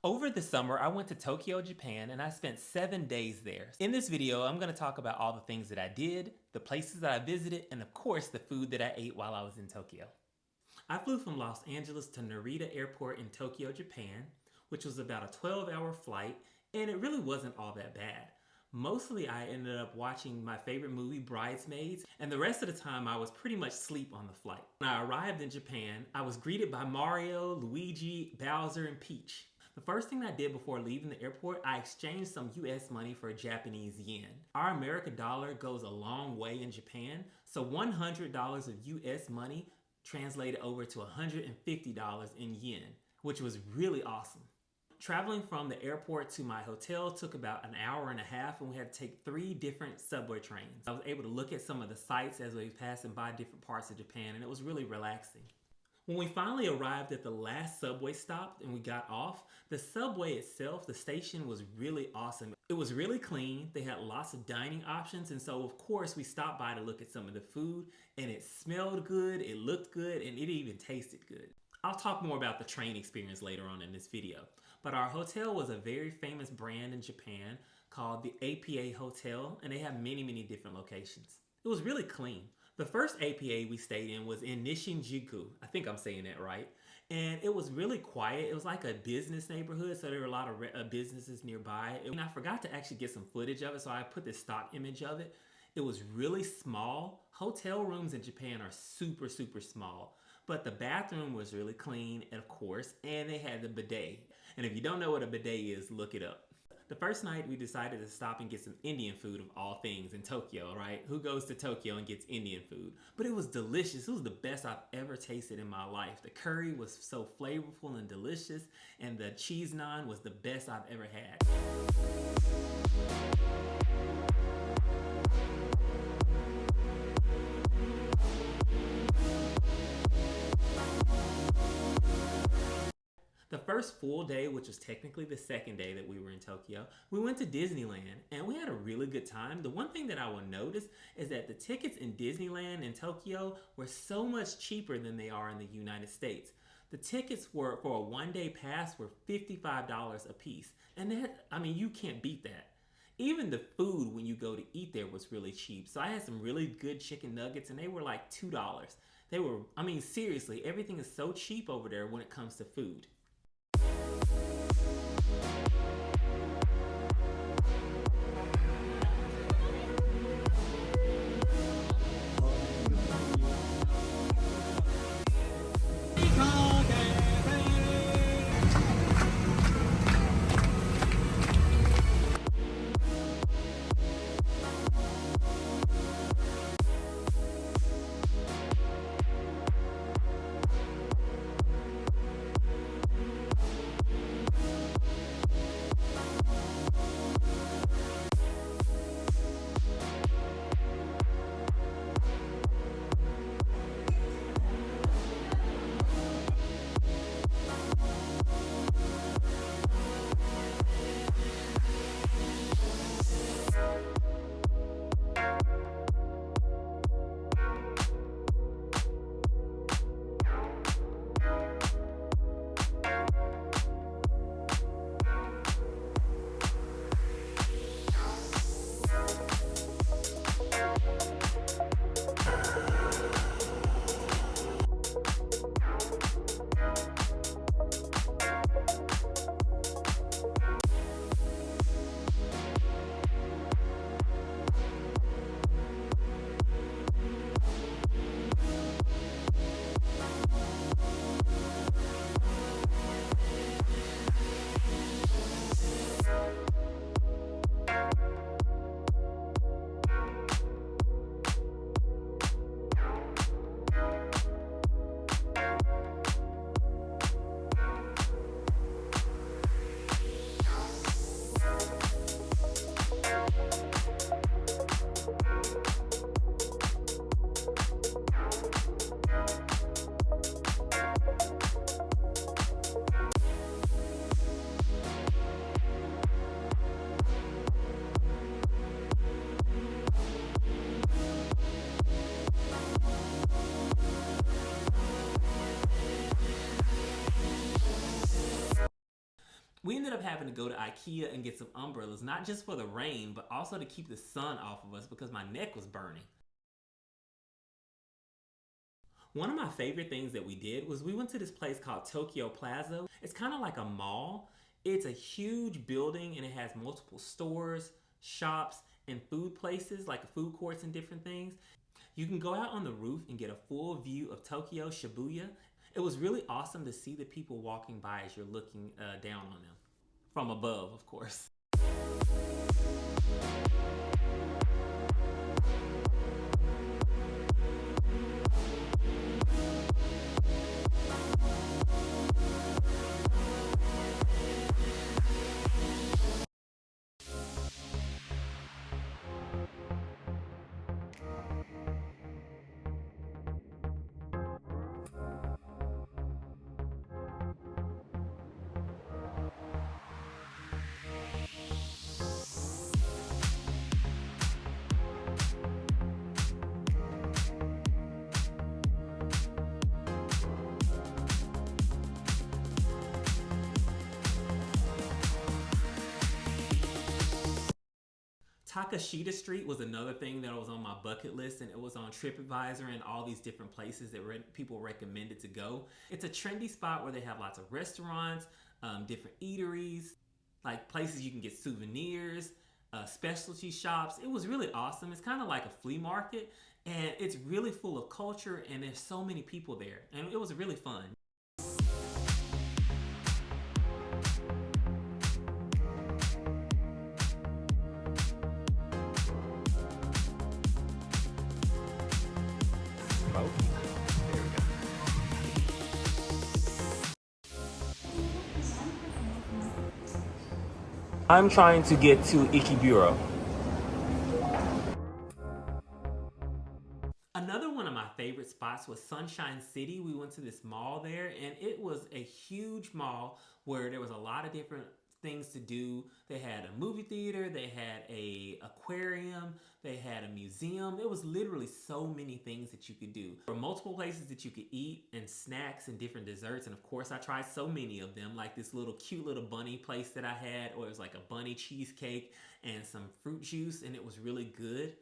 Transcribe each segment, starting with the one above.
Over the summer, I went to Tokyo, Japan, and I spent 7 days there. In this video, I'm going to talk about all the things that I did, the places that I visited, and of course, the food that I ate while I was in Tokyo. I flew from Los Angeles to Narita Airport in Tokyo, Japan, which was about a 12-hour flight, and it really wasn't all that bad. Mostly I ended up watching my favorite movie, Bridesmaids, and the rest of the time I was pretty much asleep on the flight. When I arrived in Japan, I was greeted by Mario, Luigi, Bowser, and Peach. The first thing I did before leaving the airport, I exchanged some US money for Japanese yen. Our American dollar goes a long way in Japan, so $100 of US money translated over to $150 in yen, which was really awesome. Traveling from the airport to my hotel took about an hour and a half, and we had to take 3 different subway trains. I was able to look at some of the sights as we were passing by different parts of Japan, and it was really relaxing. When we finally arrived at the last subway stop and we got off, the subway itself, the station, was really awesome. It was really clean, they had lots of dining options, and so of course we stopped by to look at some of the food, and it smelled good, it looked good, and it even tasted good. I'll talk more about the train experience later on in this video, but our hotel was a very famous brand in Japan called the APA Hotel, and they have many different locations. It was really clean. The first APA we stayed in was in Shinjuku. I think I'm saying that right. And it was really quiet. It was like a business neighborhood, so there were a lot of businesses nearby. And I forgot to actually get some footage of it, so I put this stock image of it. It was really small. Hotel rooms in Japan are super small. But the bathroom was really clean, and of course, and they had the bidet. And if you don't know what a bidet is, look it up. The first night we decided to stop and get some Indian food, of all things, in Tokyo, right? Who goes to Tokyo and gets Indian food? But it was delicious. It was the best I've ever tasted in my life. The curry was so flavorful and delicious, and the cheese naan was the best I've ever had. The first full day, which was technically the second day that we were in Tokyo, we went to Disneyland and we had a really good time. The one thing that I will notice is that the tickets in Disneyland in Tokyo were so much cheaper than they are in the United States. The tickets were, for a one-day pass, were $55 a piece. And that, I mean, you can't beat that. Even the food when you go to eat there was really cheap. So I had some really good chicken nuggets and they were like $2. They were, I mean, seriously, everything is so cheap over there when it comes to food. We ended up having to go to IKEA and get some umbrellas, not just for the rain, but also to keep the sun off of us because my neck was burning. One of my favorite things that we did was we went to this place called Tokyo Plaza. It's kind of like a mall. It's a huge building and it has multiple stores, shops, and food places like food courts and different things. You can go out on the roof and get a full view of Tokyo, Shibuya. It was really awesome to see the people walking by as you're looking down on them. From above, of course. Takasha Street was another thing that was on my bucket list, and it was on TripAdvisor and all these different places that people recommended to go. It's a trendy spot where they have lots of restaurants, different eateries, like places you can get souvenirs, specialty shops. It was really awesome. It's kind of like a flea market, and it's really full of culture, and there's so many people there, and it was really fun. I'm trying to get to Ikeburo. Another one of my favorite spots was Sunshine City. We went to this mall there, and it was a huge mall where there was a lot of different things to do. They had a movie theater, they had a aquarium, they had a museum. It was literally so many things that you could do. There were multiple places that you could eat and snacks and different desserts, and of course I tried so many of them, like this little cute little bunny place that I had, or it was like a bunny cheesecake and some fruit juice, and it was really good.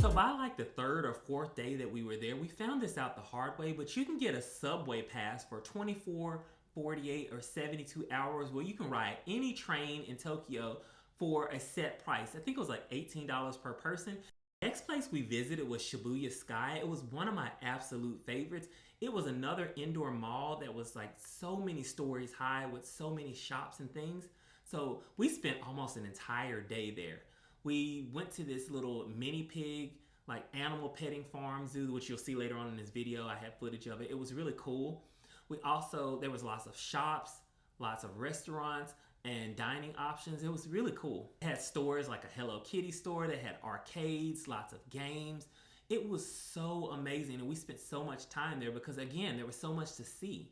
So by like the third or fourth day that we were there, we found this out the hard way, but you can get a subway pass for 24, 48, or 72 hours where you can ride any train in Tokyo for a set price. I think it was like $18 per person. Next place we visited was Shibuya Sky. It was one of my absolute favorites. It was another indoor mall that was like so many stories high with so many shops and things. So we spent almost an entire day there. We went to this little mini pig, like animal petting farm zoo, which you'll see later on in this video. I had footage of it. It was really cool. There was lots of shops, lots of restaurants, and dining options. It was really cool. It had stores like a Hello Kitty store. They had arcades, lots of games. It was so amazing, and we spent so much time there because, again, there was so much to see.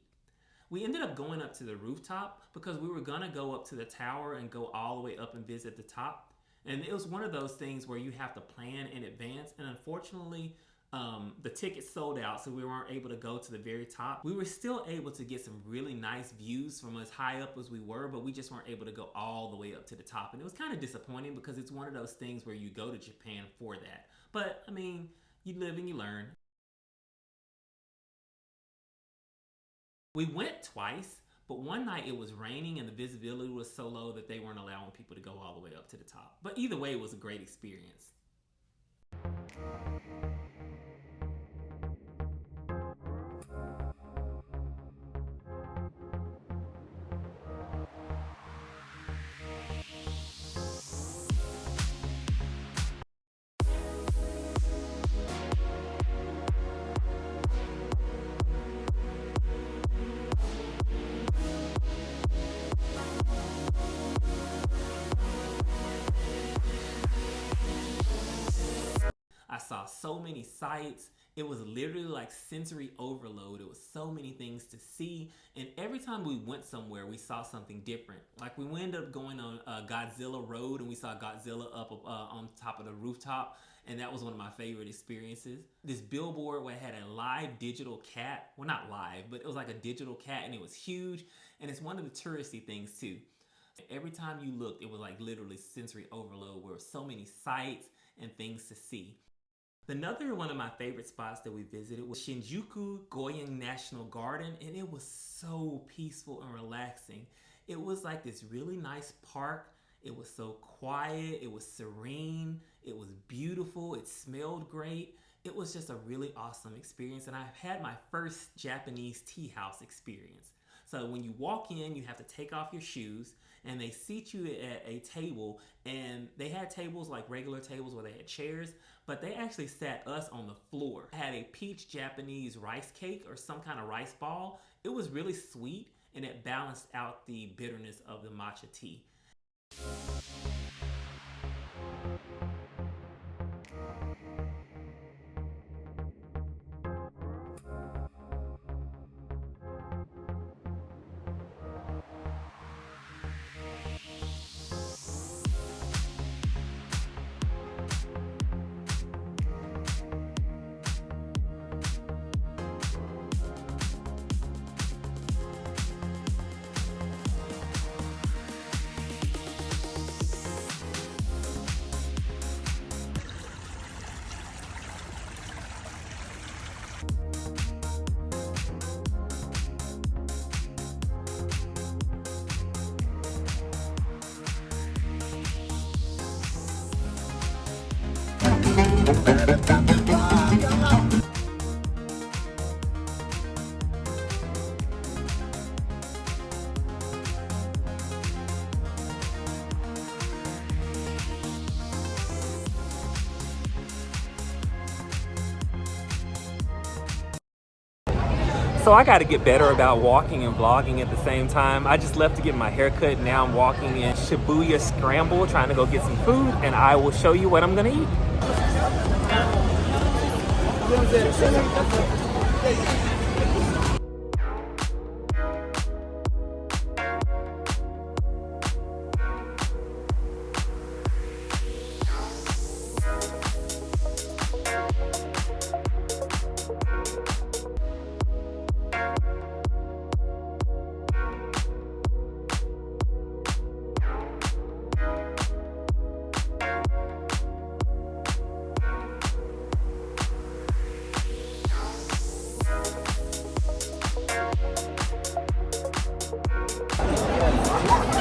We ended up going up to the rooftop because we were gonna go up to the tower and go all the way up and visit the top. And it was one of those things where you have to plan in advance, and unfortunately, The tickets sold out, so we weren't able to go to the very top. We were still able to get some really nice views from as high up as we were, but we just weren't able to go all the way up to the top. And it was kind of disappointing because it's one of those things where you go to Japan for that. But I mean, you live and you learn. We went twice, but one night it was raining and the visibility was so low that they weren't allowing people to go all the way up to the top. But either way, it was a great experience. I saw so many sights. It was literally like sensory overload. It was so many things to see. And every time we went somewhere, we saw something different. Like we ended up going on Godzilla Road and we saw Godzilla up on top of the rooftop. And that was one of my favorite experiences. This billboard where it had a live digital cat. Well, not live, but it was like a digital cat and it was huge. And it's one of the touristy things too. Every time you looked, it was like literally sensory overload where so many sights and things to see. Another one of my favorite spots that we visited was Shinjuku Goyang National Garden, and it was so peaceful and relaxing. It was like this really nice park. It was so quiet, it was serene, it was beautiful, it smelled great. It was just a really awesome experience, and I had my first Japanese tea house experience. So when you walk in, you have to take off your shoes and they seat you at a table, and they had tables like regular tables where they had chairs, but they actually sat us on the floor. I had a peach Japanese rice cake or some kind of rice ball. It was really sweet and it balanced out the bitterness of the matcha tea. So I got to get better about walking and vlogging at the same time. I just left to get my hair cut. Now I'm walking in Shibuya Scramble, trying to go get some food, and I will show you what I'm gonna eat.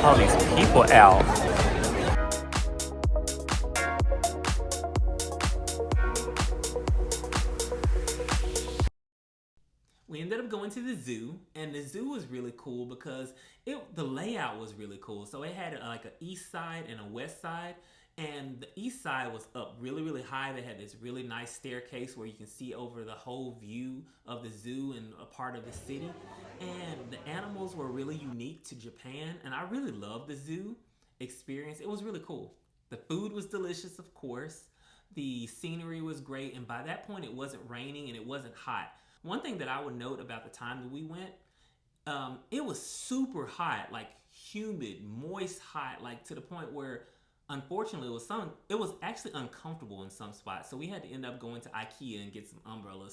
All these people out. We ended up going to the zoo, and the zoo was really cool because the layout was really cool. So it had like an east side and a west side, and the east side was up really, really high. They had this really nice staircase where you can see over the whole view of the zoo and a part of the city. And the animals were really unique to Japan, and I really loved the zoo experience. It was really cool. The food was delicious, of course. The scenery was great, and by that point it wasn't raining and it wasn't hot. One thing that I would note about the time that we went, it was super hot, like humid, moist hot, like to the point where Unfortunately, it was actually uncomfortable in some spots, so we had to end up going to IKEA and get some umbrellas.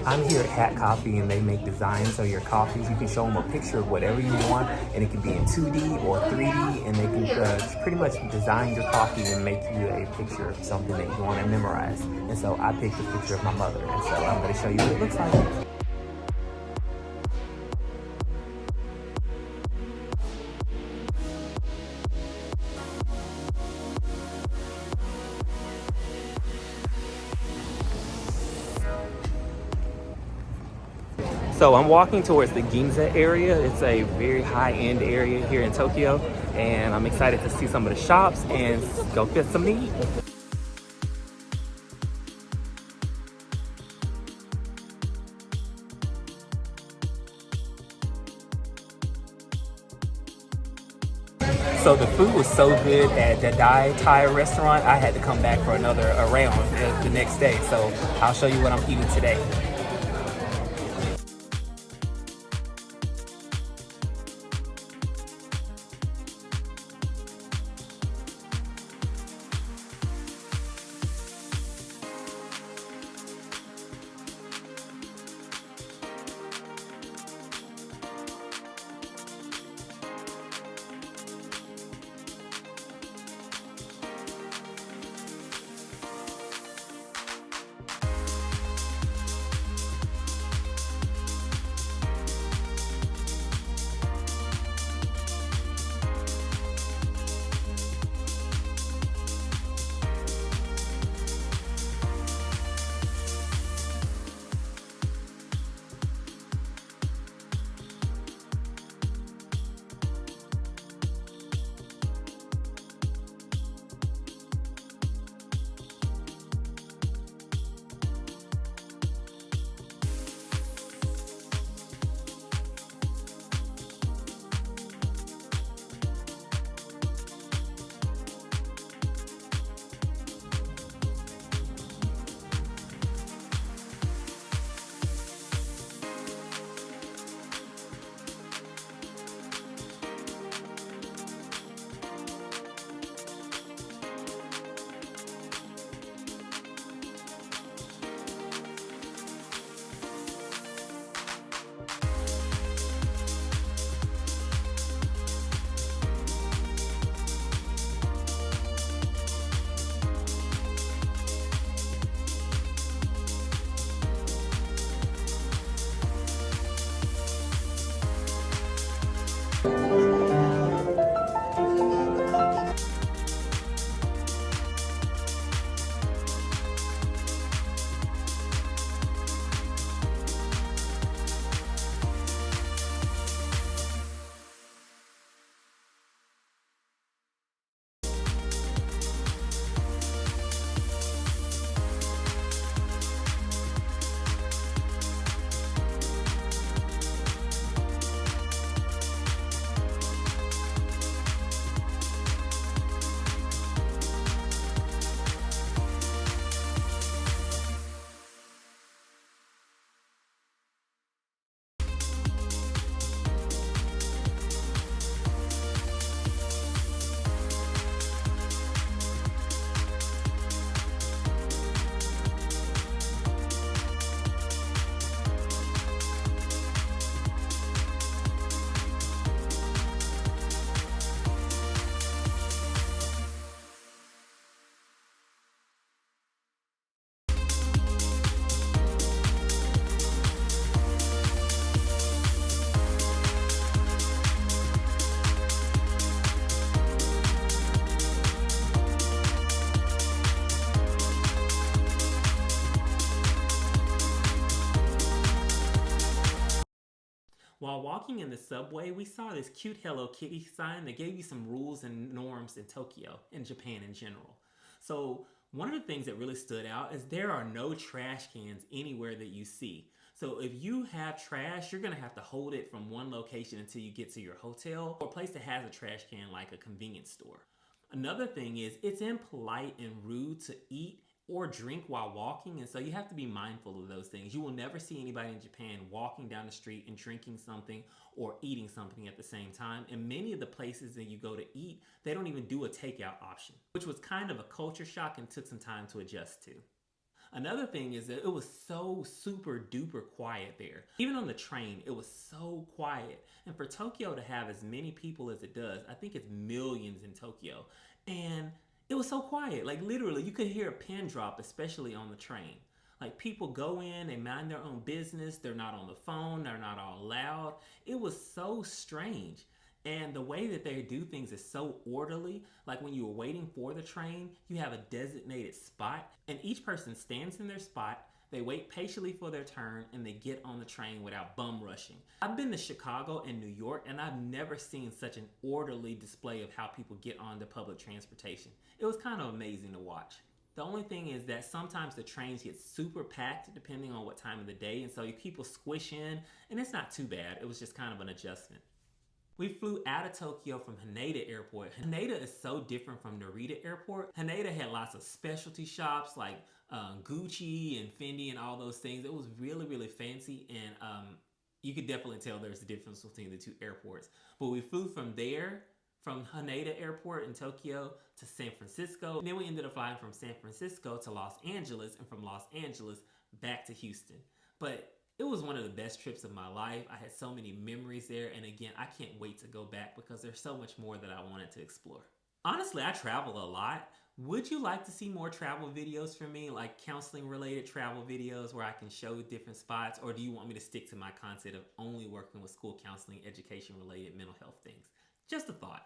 I'm here at Hat Coffee and they make designs of your coffees. You can show them a picture of whatever you want, and it can be in 2D or 3D, and they can pretty much design your coffee and make you a picture of something that you want to memorize. And so I picked a picture of my mother, and so I'm going to show you what it looks like. So I'm walking towards the Ginza area. It's a very high-end area here in Tokyo, and I'm excited to see some of the shops and go get something to eat. So the food was so good at the Thai restaurant, I had to come back for another round the next day. So I'll show you what I'm eating today. While walking in the subway, we saw this cute Hello Kitty sign that gave you some rules and norms in Tokyo, in Japan in general. So one of the things that really stood out is there are no trash cans anywhere that you see. So if you have trash, you're gonna have to hold it from one location until you get to your hotel or a place that has a trash can like a convenience store. Another thing is it's impolite and rude to eat or drink while walking, and so you have to be mindful of those things. You will never see anybody in Japan walking down the street and drinking something or eating something at the same time. And many of the places that you go to eat, they don't even do a takeout option, which was kind of a culture shock and took some time to adjust to. Another thing is that it was so super duper quiet there. Even on the train, it was so quiet. And for Tokyo to have as many people as it does, I think it's millions in Tokyo. And it was so quiet. Like literally, you could hear a pin drop, especially on the train. Like people go in, they mind their own business. They're not on the phone. They're not all loud. It was so strange. And the way that they do things is so orderly. Like when you were waiting for the train, you have a designated spot and each person stands in their spot. They wait patiently for their turn and they get on the train without bum rushing. I've been to Chicago and New York and I've never seen such an orderly display of how people get on the public transportation. It was kind of amazing to watch. The only thing is that sometimes the trains get super packed depending on what time of the day, and so people squish in, and it's not too bad. It was just kind of an adjustment. We flew out of Tokyo from Haneda Airport. Haneda is so different from Narita Airport. Haneda had lots of specialty shops like Gucci and Fendi and all those things. It was really, really fancy, and you could definitely tell there's a difference between the two airports. But we flew from there, from Haneda Airport in Tokyo to San Francisco. And then we ended up flying from San Francisco to Los Angeles and from Los Angeles back to Houston. But it was one of the best trips of my life. I had so many memories there, and again, I can't wait to go back because there's so much more that I wanted to explore. Honestly, I travel a lot. Would you like to see more travel videos from me, like counseling related travel videos where I can show different spots, or do you want me to stick to my concept of only working with school counseling, education related mental health things? Just a thought.